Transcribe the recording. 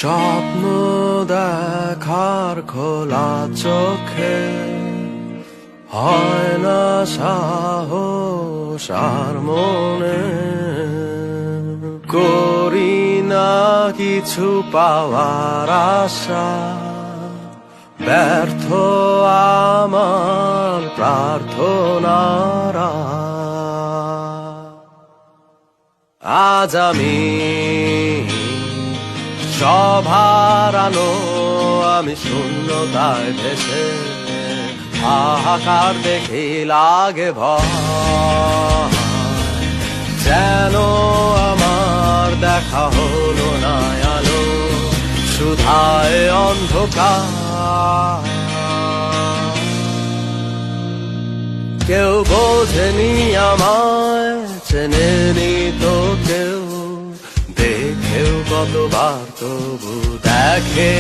স্বপ্ন দেখার খোলা চোখে হয় না সাহস আর মনে করি না কিছু পাওয়ার আশা ব্যর্থ আমার প্রার্থনারা আজ আমি সব হারানো আমি শূন্যতায় ভেসে হাহাকার দেখে লাগে ভয় যেন আমার দেখা হলো না আলো সুধায় অন্ধকার কেউ বোঝেনি আমায় চেনেনি তো কেউ দেখেও কতবার তবু দেখে